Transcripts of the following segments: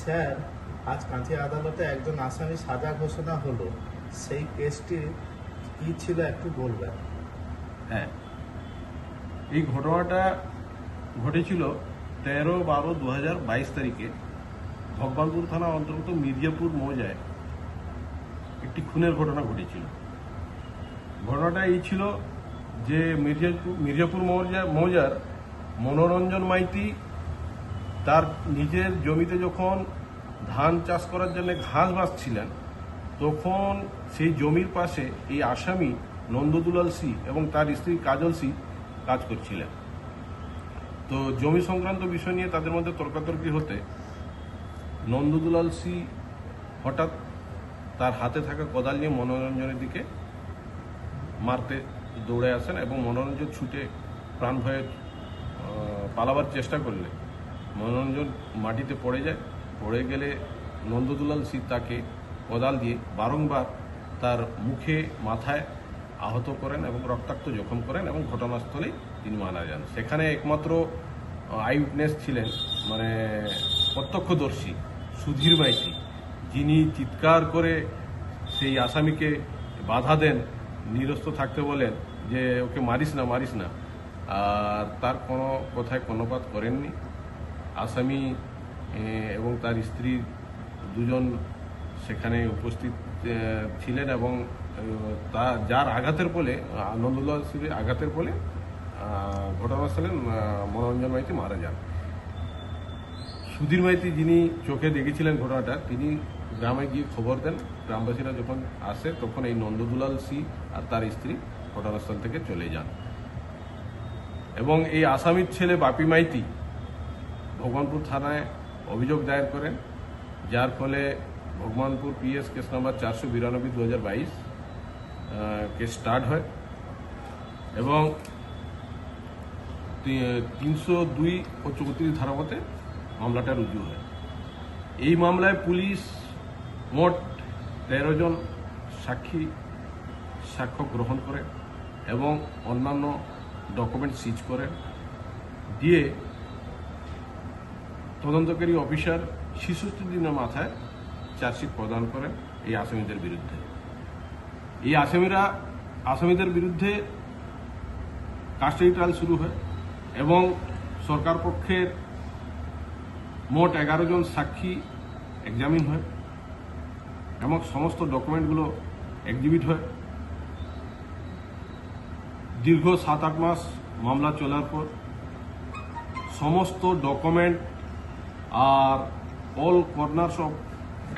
Sir, আজ কাঁথি আদালতে একজন আসামি সাজা ঘোষণা হলো, সেই কেসটি কি ছিল একটু বলবেন? হ্যাঁ, এই ঘটনাটা ঘটেছিল 13/12/2022 তারিখে ভগবানপুর থানা অন্তর্গত মির্জাপুর মৌজায় একটি খুনের ঘটনা ঘটেছিল। ঘটনাটা এই ছিল যে মির্জাপুর মৌজার মনোরঞ্জন মাইতি তার নিজের জমিতে যখন ধান চাষ করার জন্য ঘাস বাঁচছিলেন, তখন সেই জমির পাশে এই আসামি নন্দদুলাল সি এবং তার স্ত্রী কাজল সি কাজ করছিলেন। তো জমি সংক্রান্ত বিষয় নিয়ে তাদের মধ্যে তর্কাতর্কি হতে নন্দদুলাল সি হঠাৎ তার হাতে থাকা কোদাল নিয়ে মনোরঞ্জনের দিকে মারতে দৌড়ে আসেন এবং মনোরঞ্জন ছুটে প্রাণ ভয়ে পালাবার চেষ্টা করলে মনোরঞ্জন মাটিতে পড়ে যায়। পড়ে গেলে নন্দদুলাল সি তাকে কোদাল দিয়ে বারংবার তার মুখে মাথায় আহত করেন এবং রক্তাক্ত জখম করেন এবং ঘটনাস্থলেই তিনি মারা যান। সেখানে একমাত্র আই উইটনেস ছিলেন, মানে প্রত্যক্ষদর্শী সুধীর মাইতি, যিনি চিৎকার করে সেই আসামিকে বাধা দেন, নিরস্ত থাকতে বলেন যে ওকে মারিস না মারিস না, আর তার কোনো কথায় কর্ণপাত করেননি। আসামি এবং তার স্ত্রী দুজন সেখানে উপস্থিত ছিলেন এবং যার আঘাতের ফলে নন্দদুলাল সির আঘাতের ফলে ঘটনাস্থলে মনোরঞ্জন মাইতি মারা যান। সুধীর মাইতি, যিনি চোখে দেখেছিলেন ঘটনাটা, তিনি গ্রামে গিয়ে খবর দেন। গ্রামবাসীরা যখন আসে তখন এই নন্দদুলাল সি আর তার স্ত্রী ঘটনাস্থল থেকে চলে যান এবং এই আসামির ছেলে বাপি মাইতি ভগবানপুর থানায় অভিযোগ দায়ের করেন, যার ফলে Bhagabanpur PS case number 492/2022 case start হয় এবং 302 ও 34 ধারা মতে মামলাটা রুজু হয়। এই মামলায় পুলিশ মোট 13 জন সাক্ষ্য গ্রহণ করে এবং অন্যান্য ডকুমেন্ট সিজ করে দিয়ে তদন্তকারী অফিসার 66 দিনের মাথায় চার্জশিট প্রদান করেন এই আসামিদের বিরুদ্ধে। এই আসামিদের বিরুদ্ধে কাস্টাডি ট্রায়াল শুরু হয় এবং সরকার পক্ষের মোট 11 জন সাক্ষী এক্সামিন হয় এবং সমস্ত ডকুমেন্টগুলো এক্সিবিট হয়। দীর্ঘ 7-8 মাস মামলা চলার পর সমস্ত document R all corners of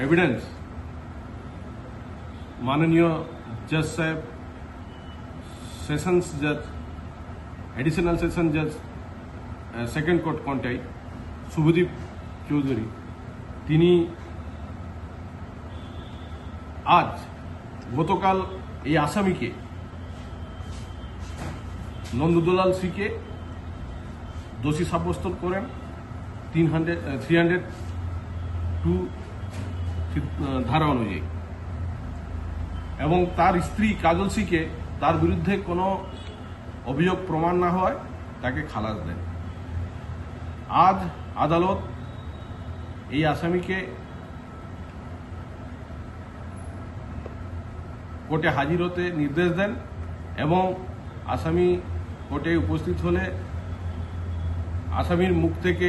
evidence মাননীয় জজ সাহেব, সেশনস জজ, এডিশনাল সেশন জজ সেকেন্ড কোর্ট কন্টাই শুভদীপ চৌধুরী, তিনি গতকাল এই আসামিকে নন্দদুলাল সিকে দোষী সাব্যস্ত করেন 302 ধারা অনুযায়ী এবং তার স্ত্রী কাজল সিকে তার বিরুদ্ধে কোনো অভিযোগ প্রমাণ না হয় তাকে খালাস দেন। আজ আদালত এই আসামিকে কোর্টে হাজির হতে নির্দেশ দেন এবং আসামি কোর্টে উপস্থিত হলে আসামির মুখ থেকে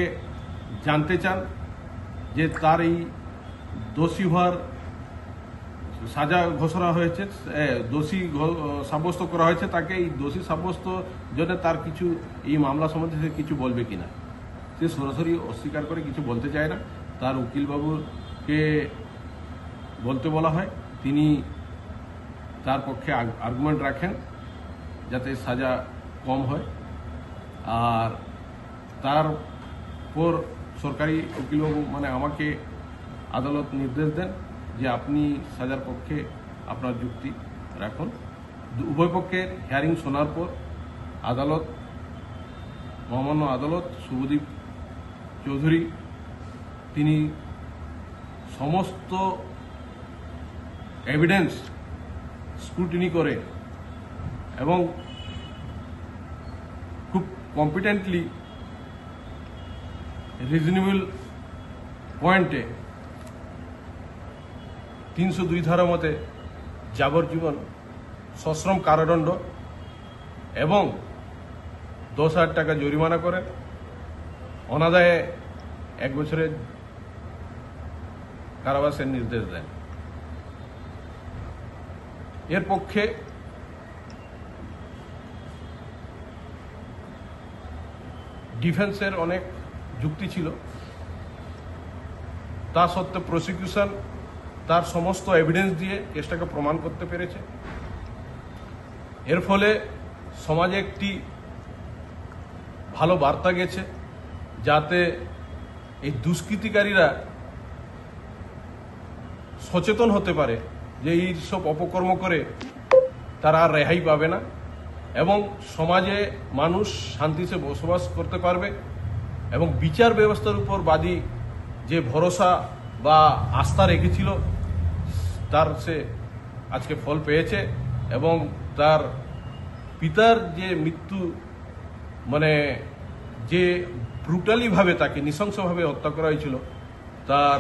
জানতে চান যে তার এই দোষী হওয়ার সাজা ঘোষণা হয়েছে, দোষী সাব্যস্ত করা হয়েছে, তাকে এই দোষী সাব্যস্ত জন্য তার কিছু এই মামলা সম্বন্ধে সে কিছু বলবে কিনা। সে সরাসরি অস্বীকার করে কিছু বলতে চায় না। তার উকিলবাবুকে বলতে বলা হয়, তিনি তার পক্ষে আর্গুমেন্ট রাখেন যাতে সাজা কম হয়। আর তারপর সরকারি উকিলবাবু মানে আমাকে আদালত নির্দেশ দেন যে আপনি সাজার পক্ষে আপনার যুক্তি রাখুন। উভয় পক্ষের হিয়ারিং শোনার পর মহামান্য আদালত শুভদীপ চৌধুরী তিনি সমস্ত এভিডেন্স স্ক্রুটিনি করে এবং খুব কম্পিটেন্টলি রিজনেবল পয়েন্টে 302 ধারা মতে যাবজ্জীবন সশ্রম কারাদণ্ড এবং 10,000 টাকা জরিমানা করে অনাদায়ে 1 বছরের কারাবাসের নির্দেশ দেন। এর পক্ষে ডিফেন্সের অনেক যুক্তি ছিল, তা সত্ত্বেও প্রসিকিউশন তার সমস্ত এভিডেন্স দিয়ে কেসটাকে প্রমাণ করতে পেরেছে। এর ফলে সমাজে একটি ভালো বার্তা গেছে, যাতে এই দুষ্কৃতিকারীরা সচেতন হতে পারে যে এই সব অপকর্ম করে তারা আর রেহাই পাবে না এবং সমাজে মানুষ শান্তিতে বসবাস করতে পারবে এবং বিচার ব্যবস্থার উপর বাদী যে ভরসা বা আস্থা রেখেছিল তার সে আজকে ফল পেয়েছে এবং তার পিতার যে মৃত্যু, মানে যে ব্রুটালিভাবে তাকে নৃশংসভাবে হত্যা করা হয়েছিল, তার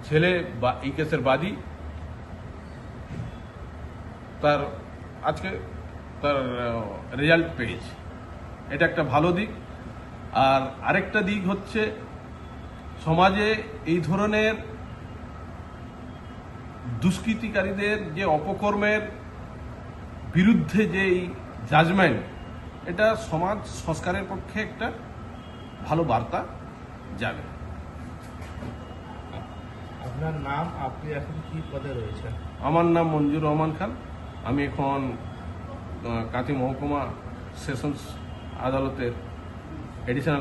ছেলে বা এই কেসের বাদী তার আজকে তার রেজাল্ট পেয়েছে। এটা একটা ভালো দিক। আর আরেকটা দিক হচ্ছে সমাজে এই ধরনের দুষ্কৃতিকারীদের যে অপকর্মের বিরুদ্ধে যে জাজমেন্ট, এটা সমাজ সংস্কারের পক্ষে একটা ভালো বার্তা যাবে। আপনার নাম, আপনি এখন কি পদে রয়েছেন? আমার নাম মঞ্জুর রহমান খান। আমি এখন কাঁথি মহকুমা সেশনস আদালতের এডিশনাল